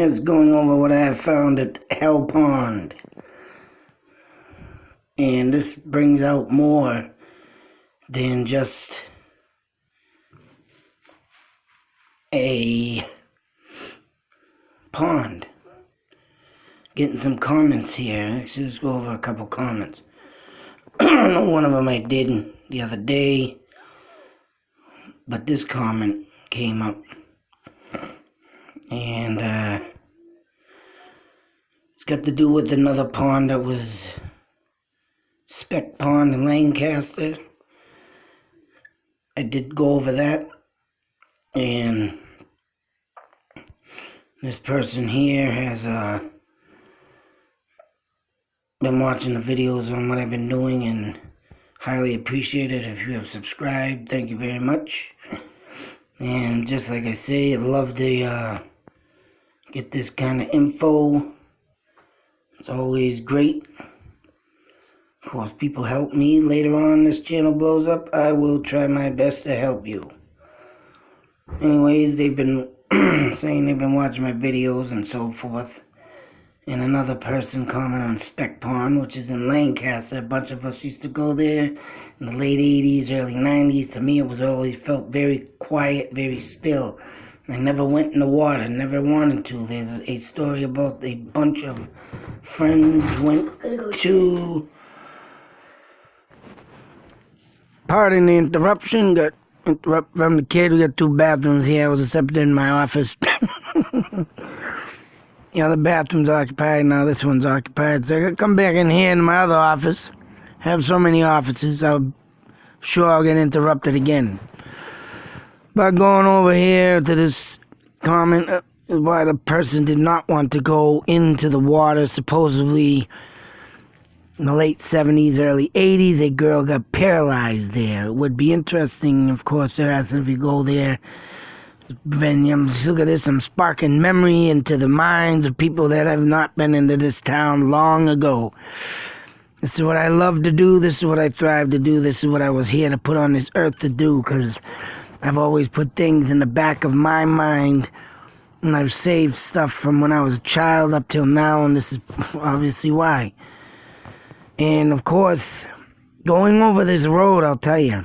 Just going over what I have found at Hell Pond. And this brings out more than just a pond. Getting some comments here. Let's just go over a couple comments. I know one of them I did the other day, but this comment came up. And it's got to do with another pond that was Speck Pond in Lancaster. I did go over that, and this person here has been watching the videos on what I've been doing and highly appreciate it. If you have subscribed, thank you very much. And just like I say, I love to get this kind of info. It's always great. Of course, people help me. Later on, this channel blows up, I will try my best to help you. Anyways, they've been saying they've been watching my videos and so forth. And another person comment on Speck Pond, which is in Lancaster. A bunch of us used to go there in the late 80s, early 90s. To me, it was always felt very quiet, very still. I never went in the water, never wanted to. There's a story about a bunch of friends went to... Pardon the interruption, got interrupted from the kid. We got two bathrooms here. I was accepted in my office. The other bathroom's occupied, now this one's occupied. So I gotta come back in here in my other office. Have so many offices, I'm sure I'll get interrupted again. But going over here to this comment, why the person did not want to go into the water. Supposedly, in the late 70s, early 80s, a girl got paralyzed there. It would be interesting, of course, they're asking if you go there. Look at this, I'm sparking memory into the minds of people that have not been into this town long ago. This is what I love to do, this is what I thrive to do, this is what I was here to put on this earth to do, because I've always put things in the back of my mind, and I've saved stuff from when I was a child up till now, and this is obviously why. And of course, going over this road, I'll tell you,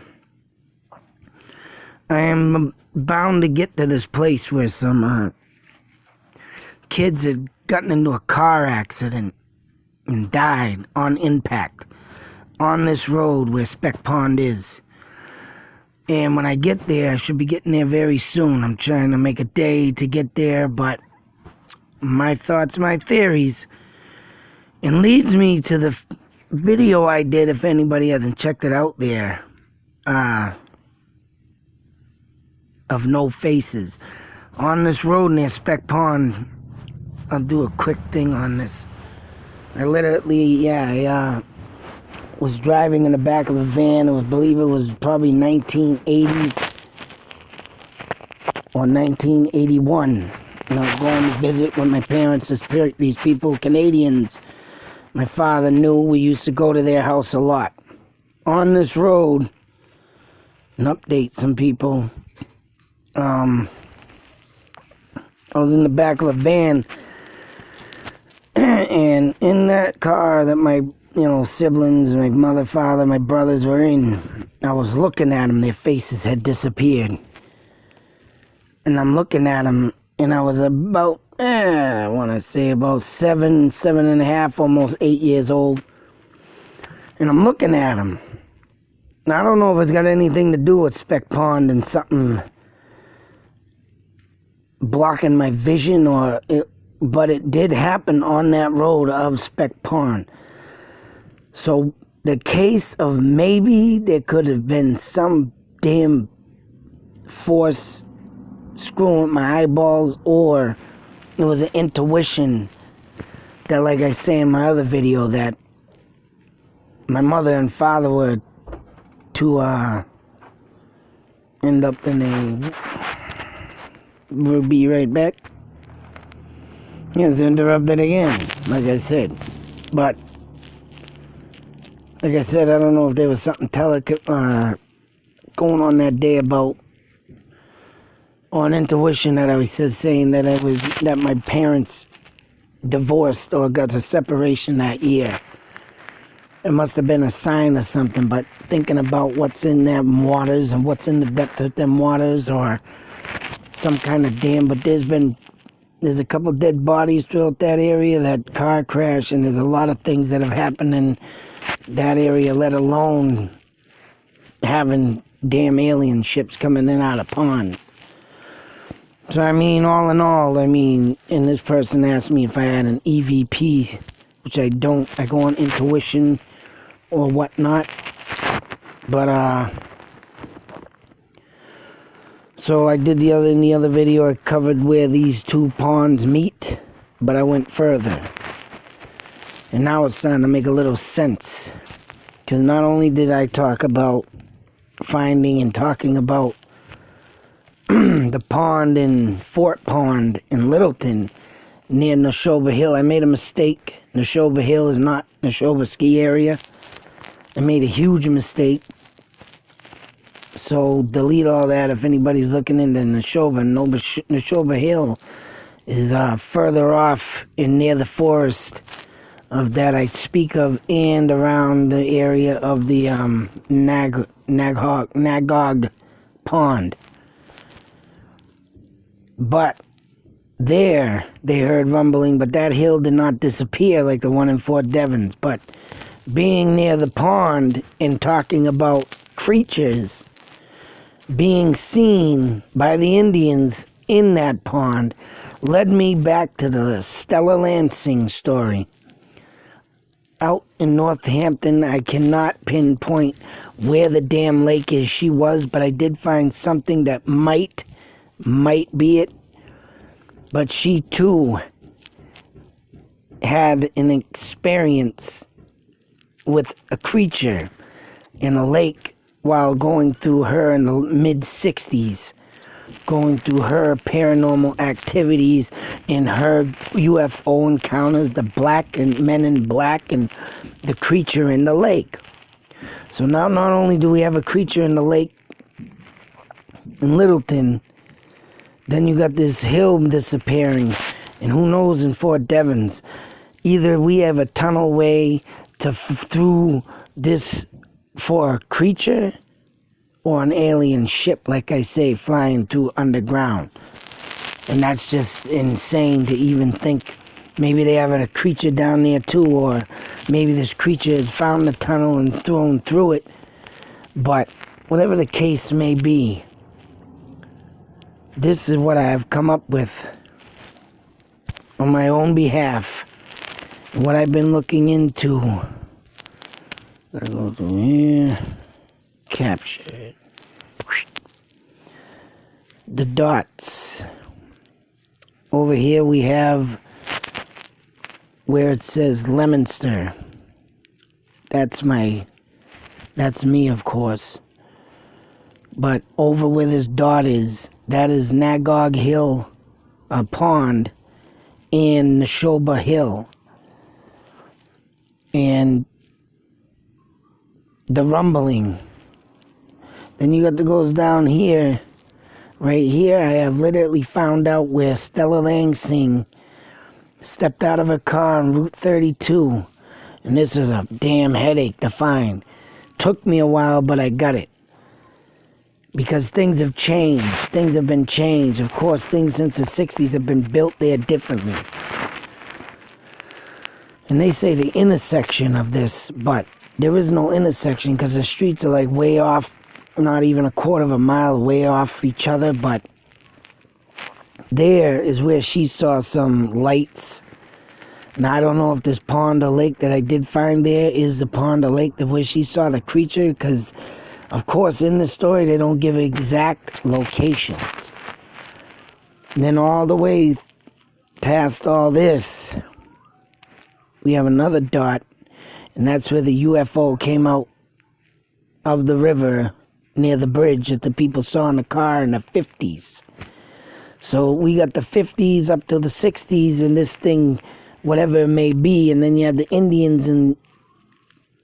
I am bound to get to this place where some kids had gotten into a car accident and died on impact on this road where Speck Pond is. And when I get there, I should be getting there very soon. I'm trying to make a day to get there, but my thoughts, my theories, and leads me to the video I did, if anybody hasn't checked it out there, of No Faces. On this road near Speck Pond, I'll do a quick thing on this. I literally, I was driving in the back of a van. I believe it was probably 1980 or 1981. And I was going to visit with my parents, these people, Canadians. My father knew. We used to go to their house a lot. On this road, and update some people, I was in the back of a van, and in that car that my, siblings, my mother, father, my brothers were in, I was looking at them. Their faces had disappeared. And I'm looking at them, and I was about, I want to say about 7 and a half, almost 8 years old. And I'm looking at them. Now, I don't know if it's got anything to do with Speck Pond and something blocking my vision, but it did happen on that road of Speck Pond. So the case of maybe there could have been some damn force screwing with my eyeballs, or it was an intuition that, like I say in my other video, that my mother and father were to end up in a... We'll be right back. Yes, interrupted again, like I said. But, like I said, I don't know if there was something going on that day about or an intuition that I was just saying that my parents divorced or got a separation that year. It must have been a sign or something, but thinking about what's in them waters and what's in the depth of them waters or some kind of dam, but there's a couple dead bodies throughout that area, that car crash, and there's a lot of things that have happened in that area, let alone having damn alien ships coming in and out of ponds. So I mean, all in all, and this person asked me if I had an EVP, which I don't. I go on intuition or whatnot. But so I did in the other video, I covered where these two ponds meet, but I went further. And now it's starting to make a little sense. Because not only did I talk about finding and talking about the pond in Fort Pond in Littleton near Neshoba Hill. I made a mistake. Neshoba Hill is not Neshoba ski area. I made a huge mistake. So delete all that if anybody's looking into Neshoba. Neshoba Hill is further off and near the forest of that I speak of, and around the area of the Nagog Pond. But there, they heard rumbling, but that hill did not disappear like the one in Fort Devens. But being near the pond and talking about creatures being seen by the Indians in that pond led me back to the Stella Lansing story. Out in Northampton, I cannot pinpoint where the damn lake is she was, but I did find something that might be it. But she too had an experience with a creature in a lake while going through her in the mid-60s, going through her paranormal activities and her UFO encounters, the black and men in black and the creature in the lake. So now not only do we have a creature in the lake in Littleton, then you got this hill disappearing, and who knows in Fort Devens. Either we have a tunnel way to through this for a creature or an alien ship, like I say, flying through underground. And that's just insane to even think. Maybe they have a creature down there too, or maybe this creature has found the tunnel and thrown through it. But whatever the case may be, this is what I have come up with on my own behalf. And what I've been looking into. Gotta go through here. Capture it. The dots. Over here we have where it says Leominster. That's me, of course. But over where this dot is, that is Nagog Hill, a pond, and Neshoba Hill. And the rumbling. Then you got the goes down here. Right here, I have literally found out where Stella Lansing stepped out of her car on Route 32. And this is a damn headache to find. Took me a while, but I got it. Because things have changed. Things have been changed. Of course, things since the 60s have been built there differently. And they say the intersection of this, but there is no intersection because the streets are like way off, not even a quarter of a mile way off each other. But there is where she saw some lights. Now, I don't know if this pond or lake that I did find there is the pond or lake where she saw the creature, because of course, in the story, they don't give exact locations. And then all the way past all this, we have another dot, and that's where the UFO came out of the river near the bridge that the people saw in the car in the 50s. So we got the 50s up to the 60s, and this thing, whatever it may be, and then you have the Indians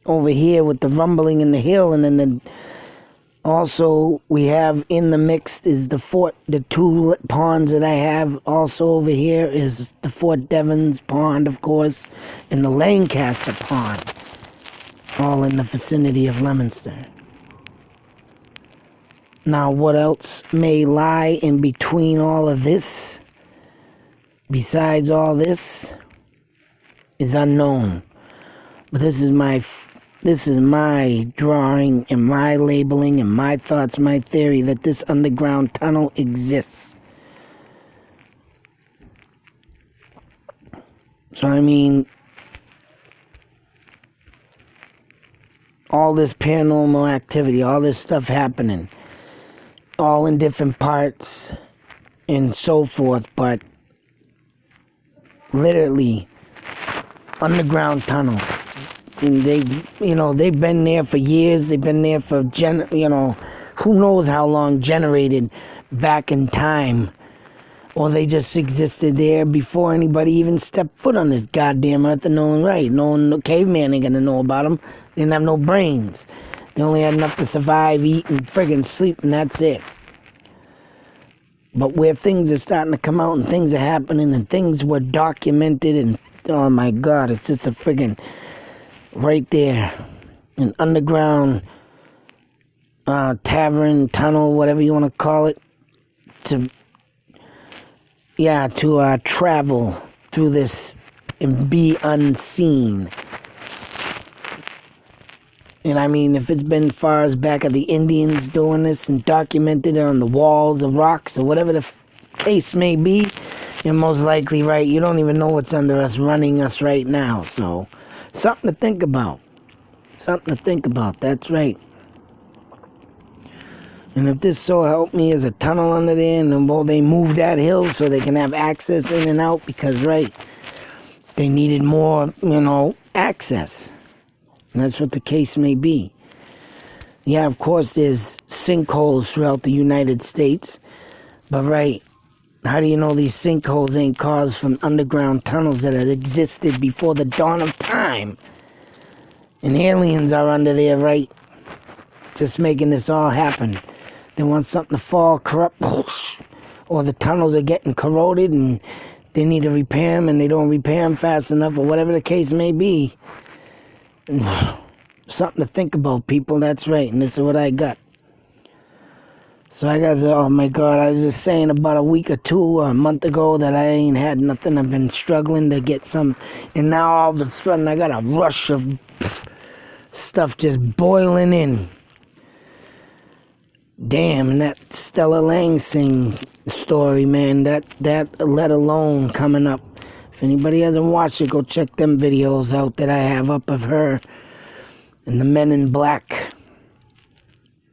over here with the rumbling in the hill, and then Also, we have in the mix is the two ponds that I have also over here is the Fort Devens pond, of course, and the Lancaster pond, all in the vicinity of Leominster. Now, what else may lie in between all of this, besides all this, is unknown. But this is my drawing and my labeling and my thoughts, my theory that this underground tunnel exists. So, I mean, all this paranormal activity, all this stuff happening, all in different parts and so forth, but literally underground tunnels. And they've been there for years. They've been there for who knows how long, generated back in time, or they just existed there before anybody even stepped foot on this goddamn earth and knowing right. No caveman ain't gonna know about them. They didn't have no brains. They only had enough to survive, eat, and friggin' sleep, and that's it. But where things are starting to come out and things are happening and things were documented and oh my God, it's just a friggin' right there, an underground tavern, tunnel, whatever you want to call it, to travel through this and be unseen. And I mean, if it's been far as back of the Indians doing this and documented it on the walls of rocks or whatever the case may be, you're most likely right. You don't even know what's under us, running us right now. So, something to think about. Something to think about. That's right. And if this so help me is a tunnel under there, and well, they moved that hill so they can have access in and out because, right, they needed more, access. And that's what the case may be. Yeah, of course, there's sinkholes throughout the United States. But, right, how do you know these sinkholes ain't caused from underground tunnels that had existed before the dawn of time? And aliens are under there, right? Just making this all happen. They want something to fall, corrupt, or the tunnels are getting corroded and they need to repair them and they don't repair them fast enough, or whatever the case may be. Something to think about, people. That's right. And this is what I got. So oh my God, I was just saying about a week or two or a month ago that I ain't had nothing. I've been struggling to get some. And now all of a sudden I got a rush of stuff just boiling in. Damn, that Stella Langsing story, man. That Let Alone coming up. If anybody hasn't watched it, go check them videos out that I have up of her and the Men in Black.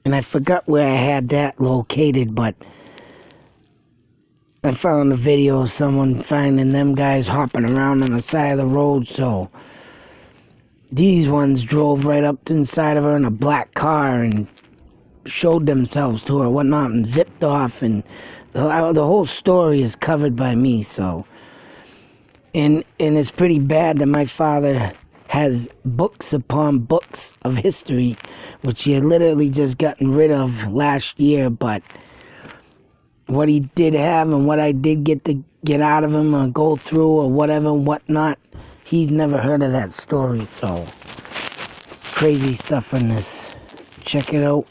And I forgot where I had that located, but I found a video of someone finding them guys hopping around on the side of the road. So these ones drove right up inside of her in a black car and showed themselves to her, whatnot, and zipped off. And the whole story is covered by me. So. And it's pretty bad that my father has books upon books of history, which he had literally just gotten rid of last year. But what he did have and what I did get out of him or go through or whatever, whatnot, he's never heard of that story. So, crazy stuff in this. Check it out.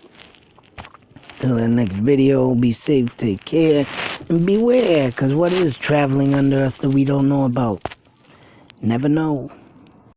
Till the next video, be safe, take care, and beware, because what is traveling under us that we don't know about? Never know.